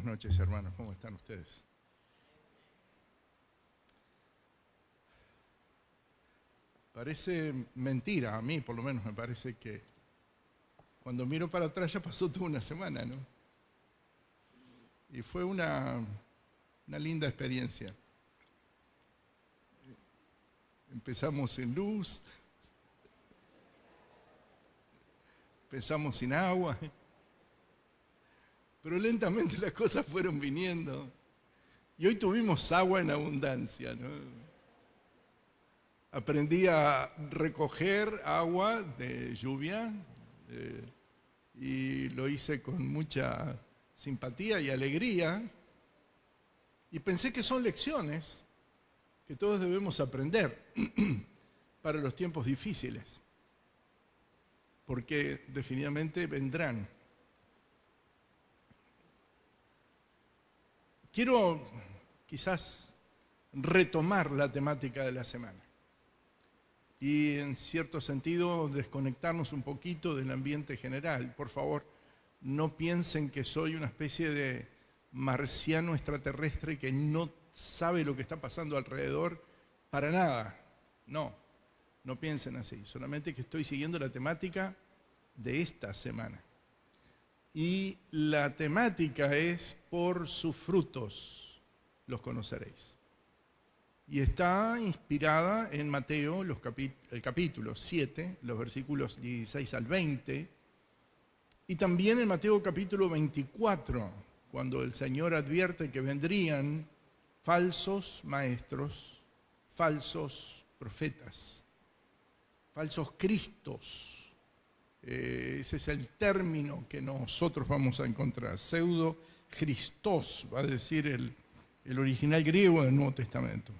Buenas noches, hermanos. ¿Cómo están ustedes? Parece mentira, a mí por lo menos me parece que cuando miro para atrás ya pasó toda una semana, ¿no? Y fue una linda experiencia. Empezamos sin luz, empezamos sin agua, pero lentamente las cosas fueron viniendo. Y hoy tuvimos agua en abundancia, ¿no? Aprendí a recoger agua de lluvia y lo hice con mucha simpatía y alegría. Y pensé que son lecciones que todos debemos aprender para los tiempos difíciles, porque definitivamente vendrán. Quiero quizás retomar la temática de la semana y en cierto sentido desconectarnos un poquito del ambiente general. Por favor, no piensen que soy una especie de marciano extraterrestre que no sabe lo que está pasando alrededor para nada. No piensen así, solamente que estoy siguiendo la temática de esta semana. Y la temática es: por sus frutos los conoceréis. Y está inspirada en Mateo, el capítulo 7, los versículos 16 al 20, y también en Mateo capítulo 24, cuando el Señor advierte que vendrían falsos maestros, falsos profetas, falsos cristos. Ese es el término que nosotros vamos a encontrar, pseudo-Christos, va a decir el original griego del Nuevo Testamento,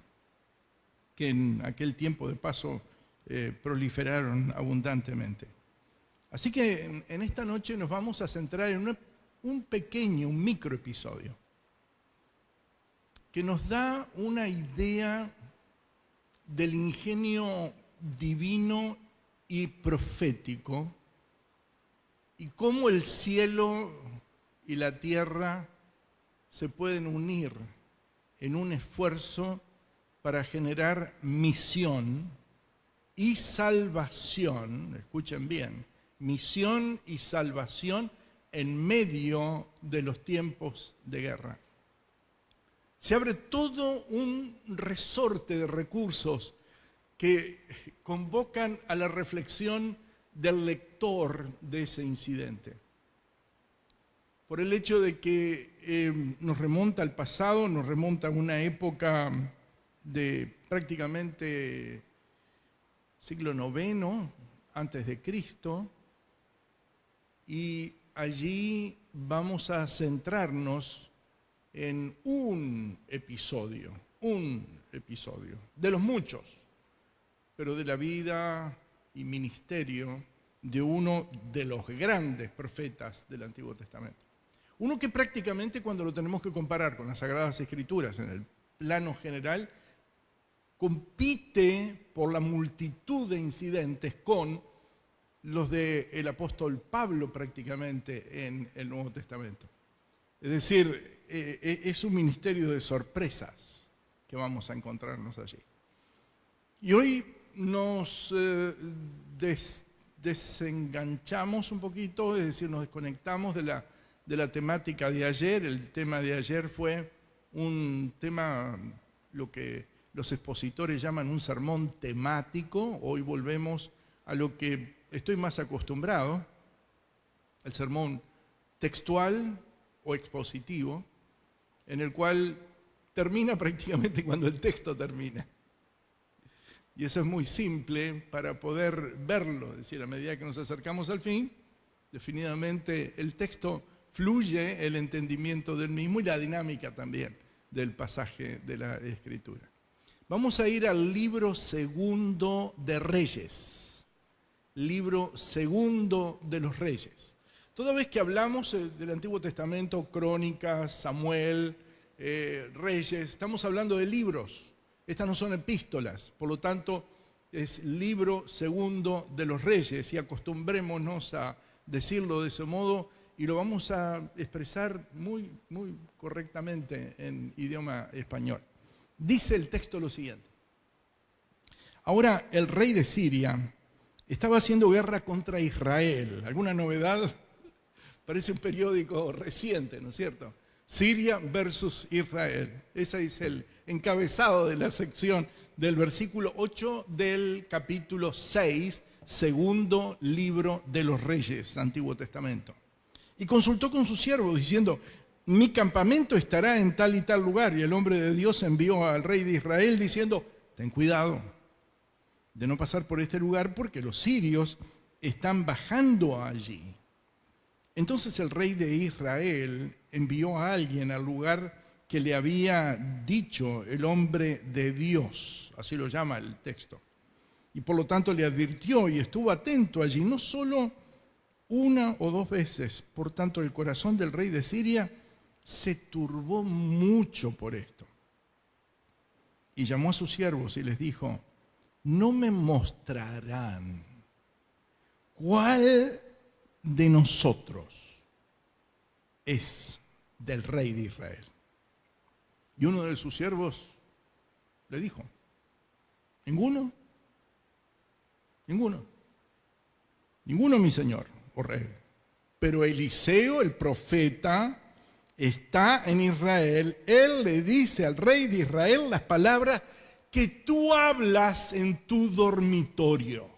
que en aquel tiempo de paso proliferaron abundantemente. Así que en esta noche nos vamos a centrar en un micro episodio que nos da una idea del ingenio divino y profético y cómo el cielo y la tierra se pueden unir en un esfuerzo para generar misión y salvación. Escuchen bien, misión y salvación en medio de los tiempos de guerra. Se abre todo un resorte de recursos que convocan a la reflexión del lector de ese incidente. Por el hecho de que nos remonta al pasado, nos remonta a una época de prácticamente siglo IX antes de Cristo, y allí vamos a centrarnos en un episodio de los muchos, pero de la vida y ministerio de uno de los grandes profetas del Antiguo Testamento. Uno que prácticamente, cuando lo tenemos que comparar con las Sagradas Escrituras en el plano general, compite por la multitud de incidentes con los del apóstol Pablo prácticamente en el Nuevo Testamento. Es decir, es un ministerio de sorpresas que vamos a encontrarnos allí. Y hoy nos desenganchamos un poquito, es decir, nos desconectamos de la temática de ayer. El tema de ayer fue un tema, lo que los expositores llaman un sermón temático. Hoy volvemos a lo que estoy más acostumbrado, el sermón textual o expositivo, en el cual termina prácticamente cuando el texto termina. Y eso es muy simple para poder verlo, es decir, a medida que nos acercamos al fin, definitivamente el texto fluye, el entendimiento del mismo y la dinámica también del pasaje de la Escritura. Vamos a ir al libro segundo de Reyes, libro segundo de los Reyes. Toda vez que hablamos del Antiguo Testamento, Crónicas, Samuel, Reyes, estamos hablando de libros. Estas no son epístolas, por lo tanto es libro segundo de los Reyes, y acostumbrémonos a decirlo de ese modo y lo vamos a expresar muy correctamente en idioma español. Dice el texto lo siguiente. Ahora el rey de Siria estaba haciendo guerra contra Israel. ¿Alguna novedad? Parece un periódico reciente, ¿no es cierto? Siria versus Israel. Ese es el encabezado de la sección del versículo 8 del capítulo 6, segundo libro de los Reyes, Antiguo Testamento. Y consultó con su siervo diciendo, mi campamento estará en tal y tal lugar. Y el hombre de Dios envió al rey de Israel diciendo, ten cuidado de no pasar por este lugar porque los sirios están bajando allí. Entonces el rey de Israel envió a alguien al lugar que le había dicho el hombre de Dios, así lo llama el texto. Y por lo tanto le advirtió y estuvo atento allí, no solo una o dos veces. Por tanto, el corazón del rey de Siria se turbó mucho por esto. Y llamó a sus siervos y les dijo, no me mostrarán cuál de nosotros es del rey de Israel. Y uno de sus siervos le dijo, ninguno, mi señor, oh rey. Pero Eliseo, el profeta, está en Israel. Él le dice al rey de Israel las palabras que tú hablas en tu dormitorio.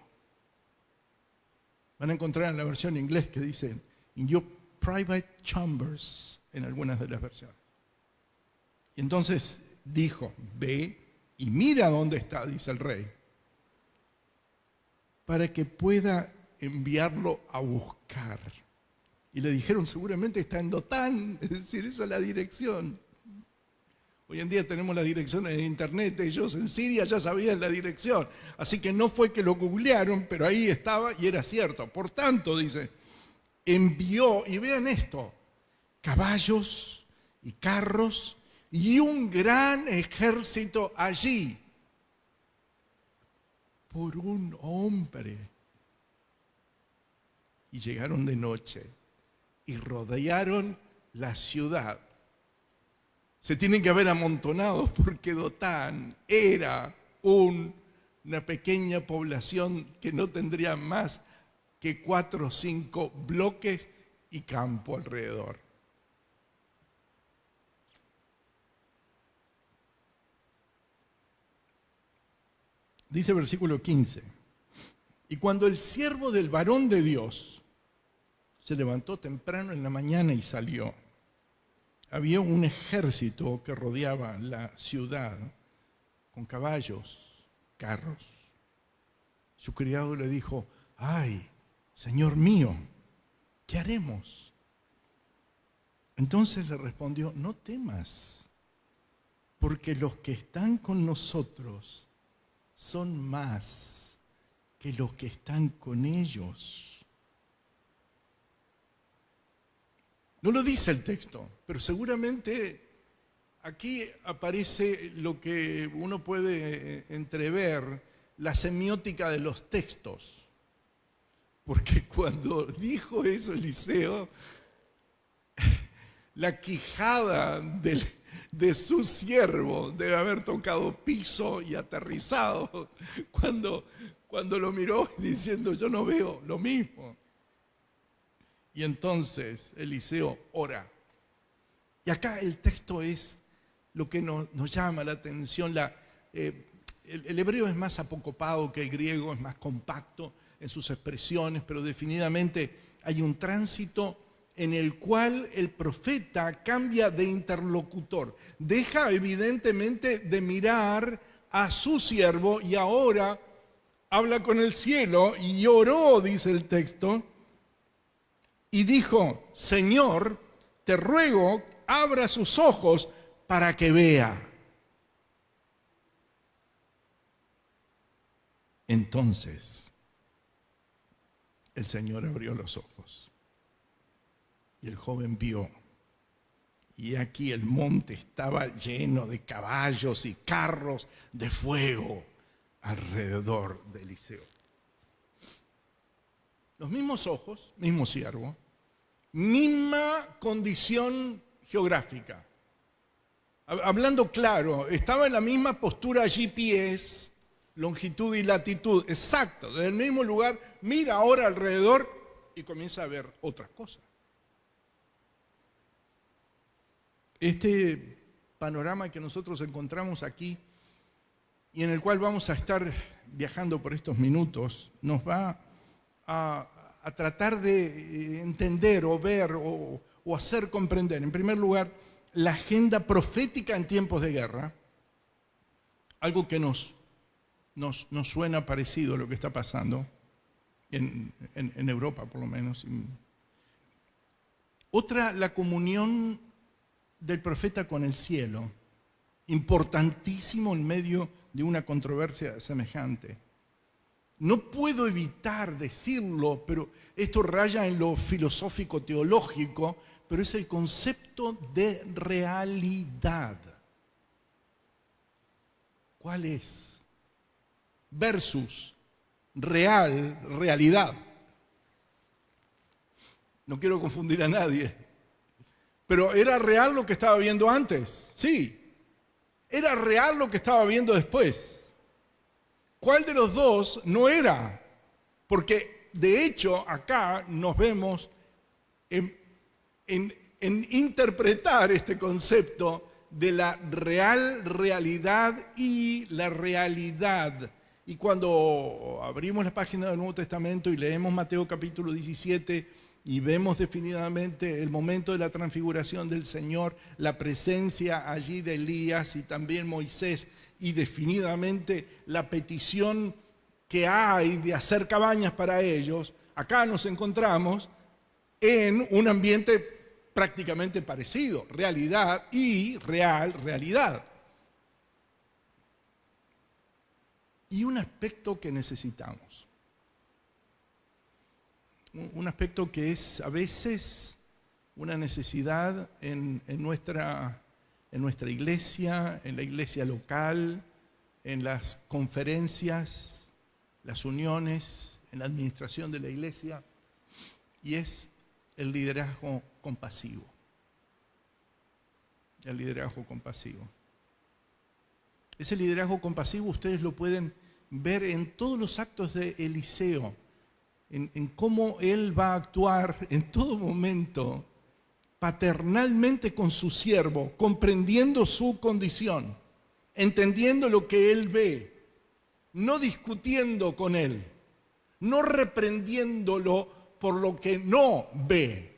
Van a encontrar en la versión en inglés que dice, in your private chambers, en algunas de las versiones. Y entonces dijo, ve y mira dónde está, dice el rey, para que pueda enviarlo a buscar. Y le dijeron, seguramente está en Dotán, es decir, esa es la dirección. Hoy en día tenemos las direcciones en internet, ellos en Siria ya sabían la dirección, así que no fue que lo googlearon, pero ahí estaba y era cierto. Por tanto, dice, envió, y vean esto, caballos y carros y un gran ejército allí, por un hombre. Y llegaron de noche y rodearon la ciudad. Se tienen que haber amontonado porque Dotán era una pequeña población que no tendría más que 4 o 5 bloques y campo alrededor. Dice versículo 15, y cuando el siervo del varón de Dios se levantó temprano en la mañana y salió, había un ejército que rodeaba la ciudad con caballos, carros. Su criado le dijo, ay, Señor mío, ¿qué haremos? Entonces le respondió, no temas, porque los que están con nosotros son más que los que están con ellos. No lo dice el texto, pero seguramente aquí aparece lo que uno puede entrever, la semiótica de los textos. Porque cuando dijo eso Eliseo, la quijada de su siervo debe haber tocado piso y aterrizado cuando lo miró diciendo, yo no veo lo mismo. Y entonces Eliseo ora. Y acá el texto es lo que nos llama la atención. El hebreo es más apocopado que el griego, es más compacto en sus expresiones, pero definitivamente hay un tránsito en el cual el profeta cambia de interlocutor. Deja evidentemente de mirar a su siervo y ahora habla con el cielo y oró, dice el texto, y dijo, Señor, te ruego, abra sus ojos para que vea. Entonces, el Señor abrió los ojos y el joven vio. Y aquí el monte estaba lleno de caballos y carros de fuego alrededor de Eliseo. Los mismos ojos, mismo siervo, misma condición geográfica. Hablando claro, estaba en la misma postura GPS, longitud y latitud, exacto, desde el mismo lugar, mira ahora alrededor y comienza a ver otras cosas. Este panorama que nosotros encontramos aquí y en el cual vamos a estar viajando por estos minutos, nos va a tratar de entender o ver o hacer comprender, en primer lugar, la agenda profética en tiempos de guerra, algo que nos suena parecido a lo que está pasando en Europa, por lo menos. Otra, la comunión del profeta con el cielo, importantísimo en medio de una controversia semejante. No puedo evitar decirlo, pero esto raya en lo filosófico teológico, pero es el concepto de realidad. ¿Cuál es? Versus realidad. No quiero confundir a nadie, pero ¿era real lo que estaba viendo antes? Sí. ¿Era real lo que estaba viendo después? ¿Cuál de los dos no era? Porque de hecho acá nos vemos en interpretar este concepto de la realidad y la realidad. Y cuando abrimos la página del Nuevo Testamento y leemos Mateo capítulo 17 y vemos definitivamente el momento de la transfiguración del Señor, la presencia allí de Elías y también Moisés, y definitivamente la petición que hay de hacer cabañas para ellos, acá nos encontramos en un ambiente prácticamente parecido, realidad y realidad. Y un aspecto que necesitamos, un aspecto que es a veces una necesidad en nuestra iglesia, en la iglesia local, en las conferencias, las uniones, en la administración de la iglesia, y es el liderazgo compasivo. El liderazgo compasivo. Ese liderazgo compasivo ustedes lo pueden ver en todos los actos de Eliseo, en cómo él va a actuar en todo momento paternalmente con su siervo, comprendiendo su condición, entendiendo lo que él ve, no discutiendo con él, no reprendiéndolo por lo que no ve,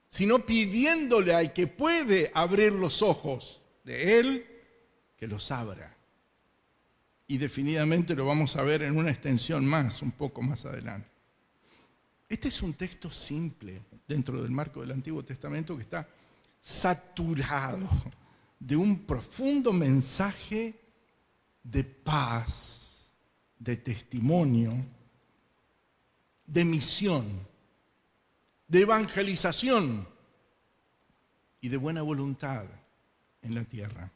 sino pidiéndole al que puede abrir los ojos de él, que los abra. Y definitivamente lo vamos a ver en una extensión más, un poco más adelante. Este es un texto simple dentro del marco del Antiguo Testamento que está saturado de un profundo mensaje de paz, de testimonio, de misión, de evangelización y de buena voluntad en la tierra.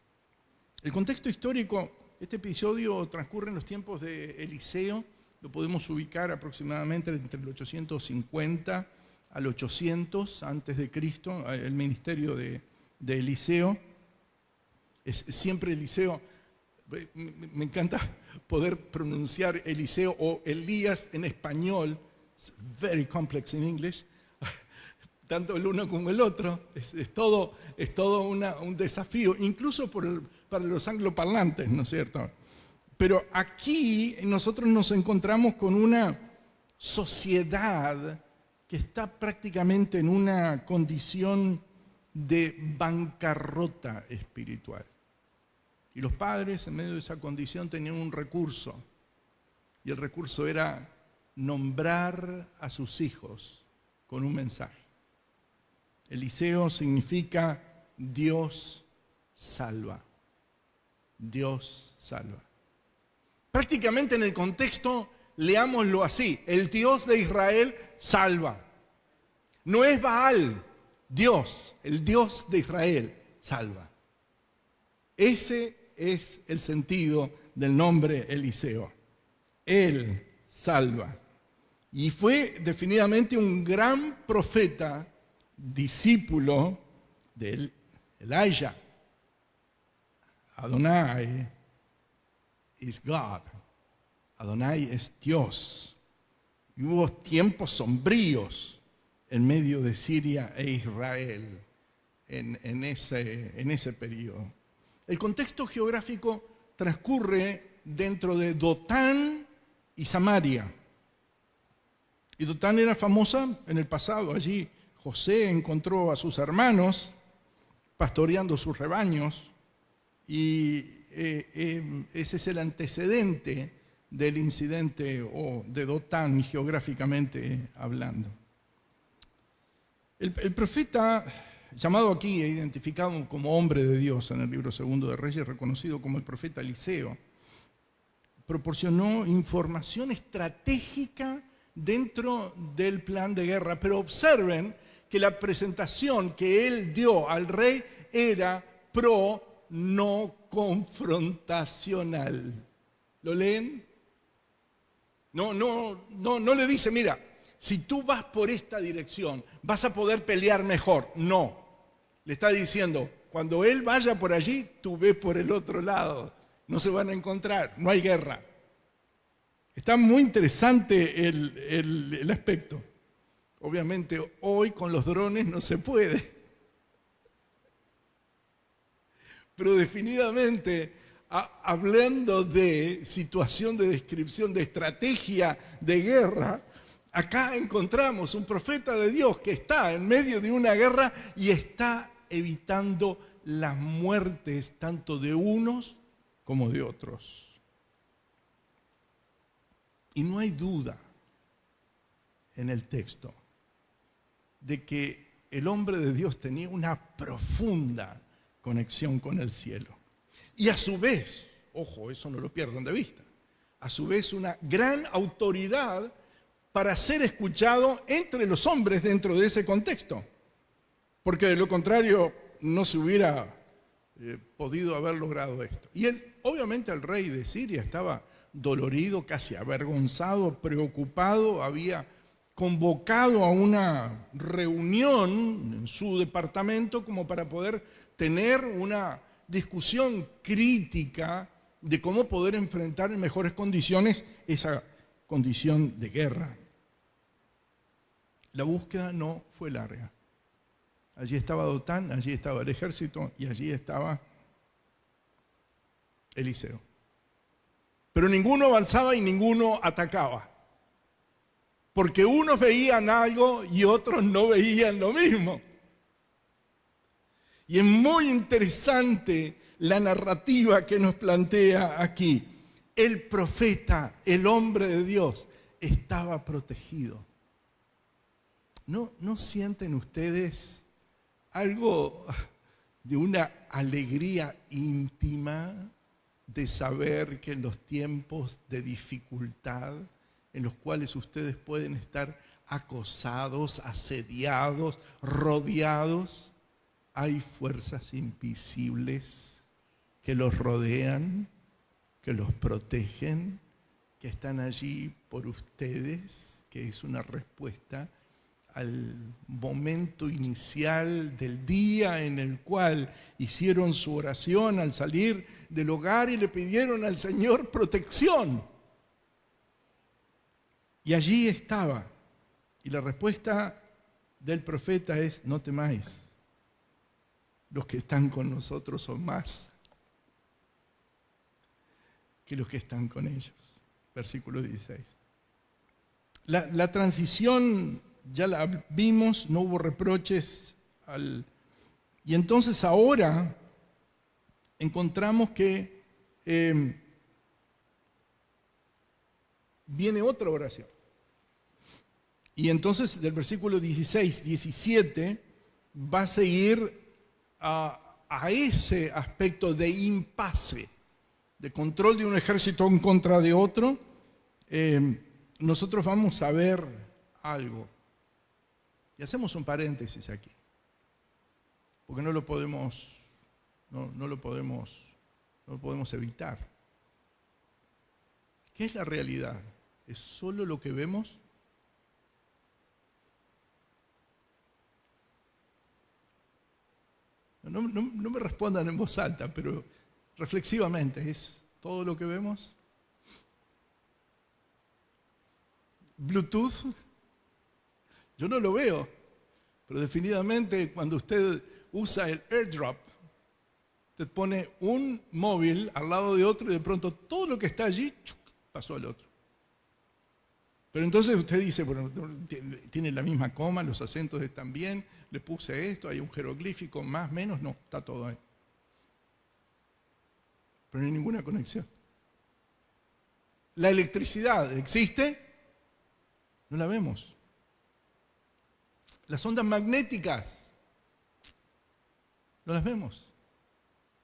El contexto histórico, este episodio transcurre en los tiempos de Eliseo, lo podemos ubicar aproximadamente entre el 850 al 800 antes de Cristo, el ministerio de Eliseo. Es siempre Eliseo, me encanta poder pronunciar Eliseo o Elías en español, it's very complex in English, tanto el uno como el otro, es todo un desafío, incluso para los angloparlantes, ¿no es cierto? Pero aquí nosotros nos encontramos con una sociedad que está prácticamente en una condición de bancarrota espiritual. Y los padres, en medio de esa condición, tenían un recurso. Y el recurso era nombrar a sus hijos con un mensaje. Eliseo significa Dios salva. Dios salva. Prácticamente en el contexto, leámoslo así: el Dios de Israel salva. No es Baal, Dios, el Dios de Israel salva. Ese es el sentido del nombre Eliseo. Él salva. Y fue definitivamente un gran profeta discípulo de Elijah. Adonai is God. Adonai es Dios. Y hubo tiempos sombríos en medio de Siria e Israel en ese periodo. El contexto geográfico transcurre dentro de Dotán y Samaria. Y Dotán era famosa en el pasado. Allí José encontró a sus hermanos pastoreando sus rebaños. Y ese es el antecedente del incidente de Dotán, geográficamente hablando. El profeta, llamado aquí e identificado como hombre de Dios en el libro segundo de Reyes, reconocido como el profeta Eliseo, proporcionó información estratégica dentro del plan de guerra. Pero observen que la presentación que él dio al rey era no confrontacional. ¿Lo leen? No le dice, mira, si tú vas por esta dirección, vas a poder pelear mejor. No. Le está diciendo, cuando él vaya por allí, tú ves por el otro lado. No se van a encontrar, no hay guerra. Está muy interesante el aspecto. Obviamente hoy con los drones no se puede. Pero definitivamente, hablando de situación de descripción, de estrategia de guerra, acá encontramos un profeta de Dios que está en medio de una guerra y está evitando las muertes tanto de unos como de otros. Y no hay duda en el texto de que el hombre de Dios tenía una profunda conexión con el cielo. Y a su vez, ojo, eso no lo pierdan de vista, a su vez una gran autoridad para ser escuchado entre los hombres dentro de ese contexto. Porque de lo contrario no se hubiera podido haber logrado esto. Y obviamente el rey de Siria estaba dolorido, casi avergonzado, preocupado, había convocado a una reunión en su departamento como para poder tener una discusión crítica de cómo poder enfrentar en mejores condiciones esa condición de guerra. La búsqueda no fue larga. Allí estaba Dotán, allí estaba el ejército y allí estaba Eliseo. Pero ninguno avanzaba y ninguno atacaba. Porque unos veían algo y otros no veían lo mismo. Y es muy interesante la narrativa que nos plantea aquí. El profeta, el hombre de Dios, estaba protegido. ¿No sienten ustedes algo de una alegría íntima de saber que en los tiempos de dificultad, en los cuales ustedes pueden estar acosados, asediados, rodeados, hay fuerzas invisibles que los rodean, que los protegen, que están allí por ustedes, que es una respuesta al momento inicial del día en el cual hicieron su oración al salir del hogar y le pidieron al Señor protección. Y allí estaba. Y la respuesta del profeta es: no temáis. Los que están con nosotros son más que los que están con ellos. Versículo 16. La transición ya la vimos, no hubo reproches. Y entonces ahora encontramos que viene otra oración. Y entonces del versículo 16, 17 va a seguir a ese aspecto de impasse, de control de un ejército en contra de otro. Nosotros vamos a ver algo. Y hacemos un paréntesis aquí, porque no lo podemos evitar. ¿Qué es la realidad? ¿Es solo lo que vemos? No me respondan en voz alta, pero reflexivamente, ¿es todo lo que vemos? Bluetooth, yo no lo veo, pero definitivamente cuando usted usa el AirDrop, usted pone un móvil al lado de otro y de pronto todo lo que está allí pasó al otro. Pero entonces usted dice, bueno, tiene la misma coma, los acentos están bien, le puse esto, hay un jeroglífico, más, menos, no, está todo ahí. Pero no hay ninguna conexión. La electricidad existe, no la vemos. Las ondas magnéticas, no las vemos.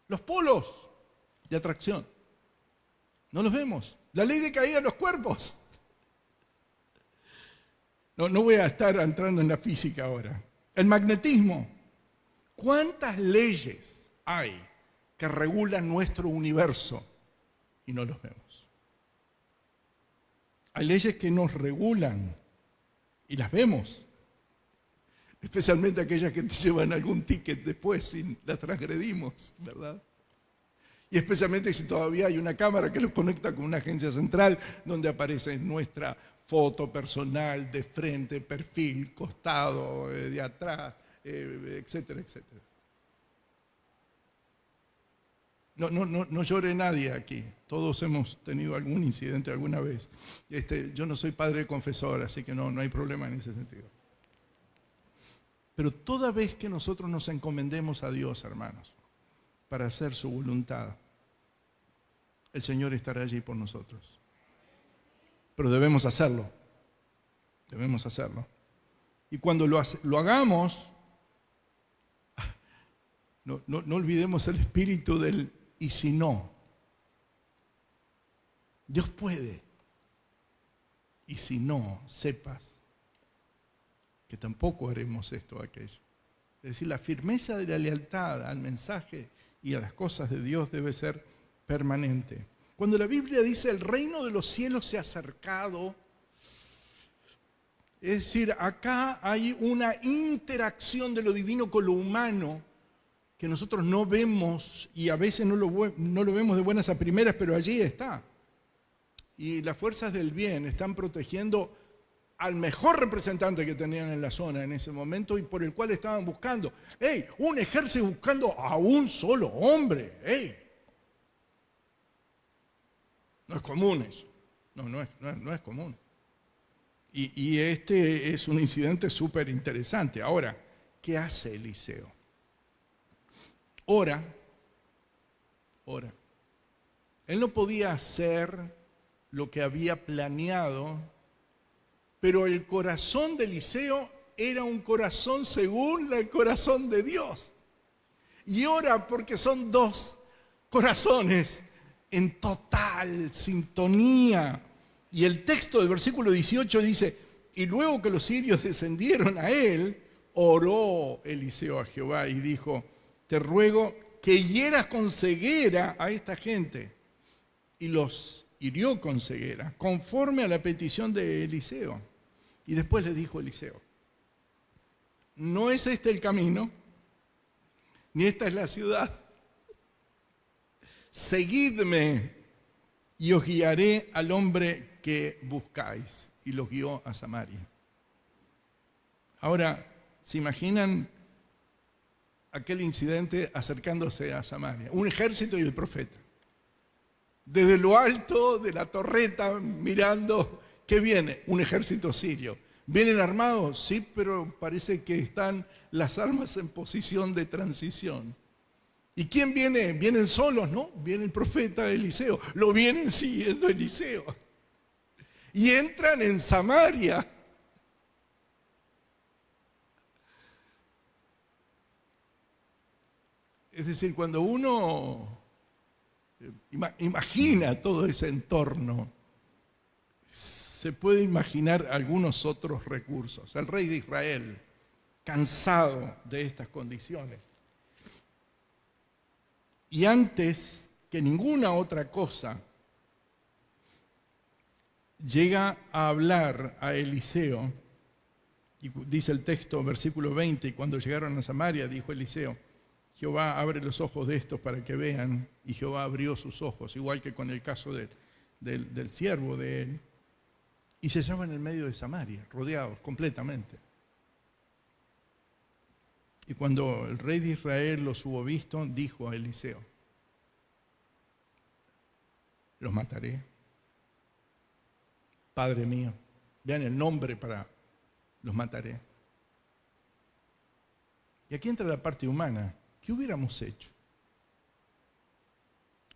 Los polos de atracción, no los vemos. La ley de caída de los cuerpos. No voy a estar entrando en la física ahora. El magnetismo. ¿Cuántas leyes hay que regulan nuestro universo y no los vemos? Hay leyes que nos regulan y las vemos. Especialmente aquellas que te llevan algún ticket después si las transgredimos, ¿verdad? Y especialmente si todavía hay una cámara que los conecta con una agencia central donde aparece nuestra foto personal, de frente, perfil, costado, de atrás, etcétera, etcétera. No llore nadie aquí. Todos hemos tenido algún incidente alguna vez. Yo no soy padre confesor, así que no hay problema en ese sentido. Pero toda vez que nosotros nos encomendemos a Dios, hermanos, para hacer su voluntad, el Señor estará allí por nosotros. Pero debemos hacerlo. Debemos hacerlo. Y cuando lo hagamos, no olvidemos el espíritu del y si no. Dios puede. Y si no, sepas que tampoco haremos esto o aquello. Es decir, la firmeza de la lealtad al mensaje y a las cosas de Dios debe ser permanente. Cuando la Biblia dice el reino de los cielos se ha acercado, es decir, acá hay una interacción de lo divino con lo humano que nosotros no vemos y a veces no lo vemos de buenas a primeras, pero allí está. Y las fuerzas del bien están protegiendo al mejor representante que tenían en la zona en ese momento y por el cual estaban buscando. ¡Ey! Un ejército buscando a un solo hombre. ¡Ey! No es común eso. No es común. Y este es un incidente súper interesante. Ahora, ¿qué hace Eliseo? Ora. Él no podía hacer lo que había planeado, pero el corazón de Eliseo era un corazón según el corazón de Dios. Y ora porque son dos corazones en total sintonía. Y el texto del versículo 18 dice, y luego que los sirios descendieron a él, oró Eliseo a Jehová y dijo, te ruego que hieras con ceguera a esta gente. Y los hirió con ceguera, conforme a la petición de Eliseo. Y después le dijo Eliseo, no es este el camino, ni esta es la ciudad. Seguidme y os guiaré al hombre que buscáis. Y los guió a Samaria. Ahora, ¿se imaginan aquel incidente acercándose a Samaria? Un ejército y el profeta. Desde lo alto de la torreta mirando, ¿qué viene? Un ejército sirio. ¿Vienen armados? Sí, pero parece que están las armas en posición de transición. ¿Y quién viene? ¿Vienen solos? No, viene el profeta Eliseo. Lo vienen siguiendo Eliseo. Y entran en Samaria. Es decir, cuando uno imagina todo ese entorno, se puede imaginar algunos otros recursos. El rey de Israel, cansado de estas condiciones, y antes que ninguna otra cosa, llega a hablar a Eliseo, y dice el texto, versículo 20, y cuando llegaron a Samaria, dijo Eliseo, Jehová abre los ojos de estos para que vean, y Jehová abrió sus ojos, igual que con el caso del siervo de él, y se hallaban en el medio de Samaria, rodeados completamente. Y cuando el rey de Israel los hubo visto, dijo a Eliseo: los mataré. Padre mío, vean el nombre para los mataré. Y aquí entra la parte humana. ¿Qué hubiéramos hecho?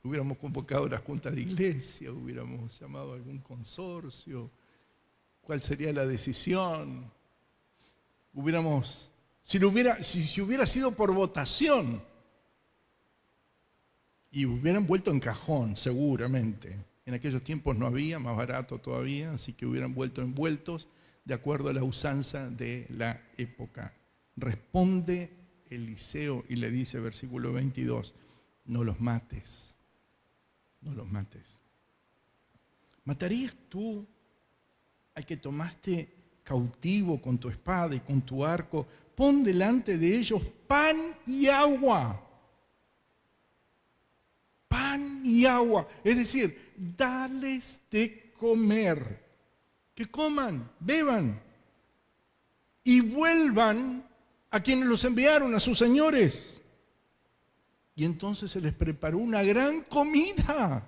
Hubiéramos convocado la junta de iglesia, hubiéramos llamado a algún consorcio. ¿Cuál sería la decisión? Si hubiera sido por votación, y hubieran vuelto en cajón, seguramente. En aquellos tiempos no había, más barato todavía, así que hubieran vuelto envueltos de acuerdo a la usanza de la época. Responde Eliseo y le dice, versículo 22, no los mates, no los mates. ¿Matarías tú al que tomaste cautivo con tu espada y con tu arco? Pon delante de ellos pan y agua. Pan y agua. Es decir, dales de comer. Que coman, beban y vuelvan a quienes los enviaron, a sus señores. Y entonces se les preparó una gran comida.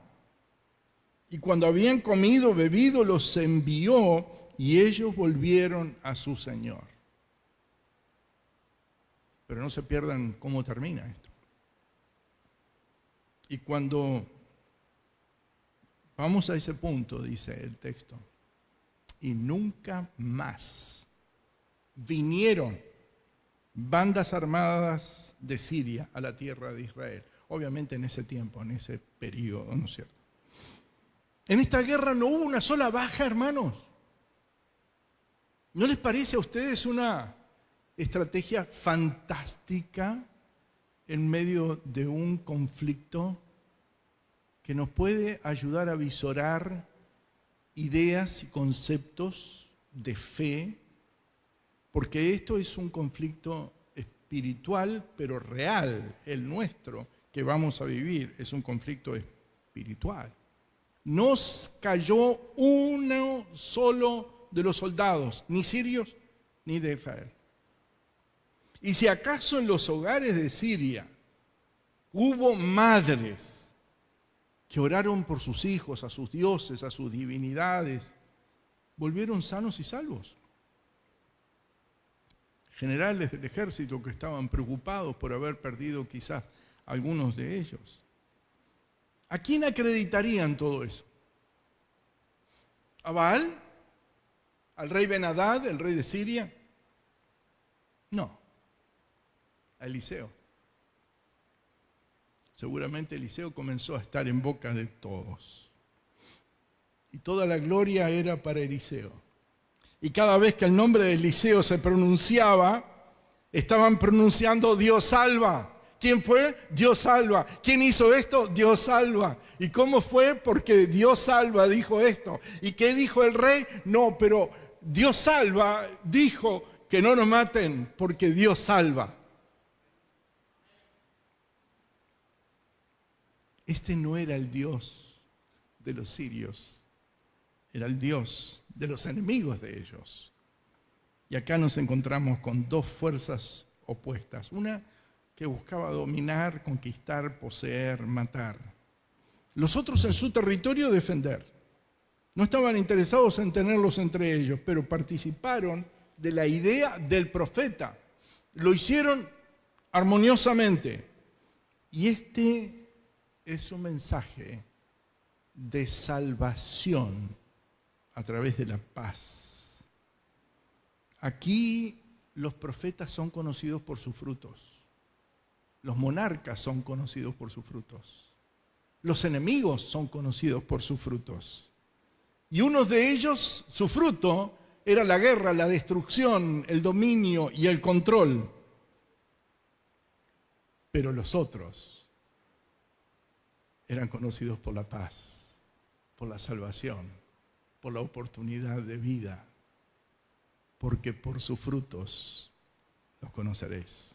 Y cuando habían comido, bebido, los envió y ellos volvieron a su señor. Pero no se pierdan cómo termina esto. Y cuando vamos a ese punto, dice el texto, y nunca más vinieron bandas armadas de Siria a la tierra de Israel. Obviamente en ese tiempo, en ese periodo, ¿no es cierto? En esta guerra no hubo una sola baja, hermanos. ¿No les parece a ustedes una estrategia fantástica en medio de un conflicto que nos puede ayudar a visorar ideas y conceptos de fe? Porque esto es un conflicto espiritual, pero real. El nuestro que vamos a vivir es un conflicto espiritual. No cayó uno solo de los soldados, ni sirios ni de Israel. Y si acaso en los hogares de Siria hubo madres que oraron por sus hijos, a sus dioses, a sus divinidades, volvieron sanos y salvos. Generales del ejército que estaban preocupados por haber perdido quizás algunos de ellos. ¿A quién acreditarían todo eso? ¿A Baal? ¿Al rey Ben-Hadad, el rey de Siria? No. A Eliseo. Seguramente Eliseo comenzó a estar en boca de todos. Y toda la gloria era para Eliseo. Y cada vez que el nombre de Eliseo se pronunciaba, estaban pronunciando Dios salva. ¿Quién fue? Dios salva. ¿Quién hizo esto? Dios salva. ¿Y cómo fue? Porque Dios salva dijo esto. ¿Y qué dijo el rey? No, pero Dios salva dijo que no nos maten porque Dios salva. Este no era el Dios de los sirios, era el Dios de los enemigos de ellos. Y acá nos encontramos con dos fuerzas opuestas. Una que buscaba dominar, conquistar, poseer, matar. Los otros en su territorio defender. No estaban interesados en tenerlos entre ellos, pero participaron de la idea del profeta. Lo hicieron armoniosamente. Y este es un mensaje de salvación a través de la paz. Aquí los profetas son conocidos por sus frutos. Los monarcas son conocidos por sus frutos. Los enemigos son conocidos por sus frutos. Y uno de ellos, su fruto, era la guerra, la destrucción, el dominio y el control. Pero los otros eran conocidos por la paz, por la salvación, por la oportunidad de vida, porque por sus frutos los conoceréis.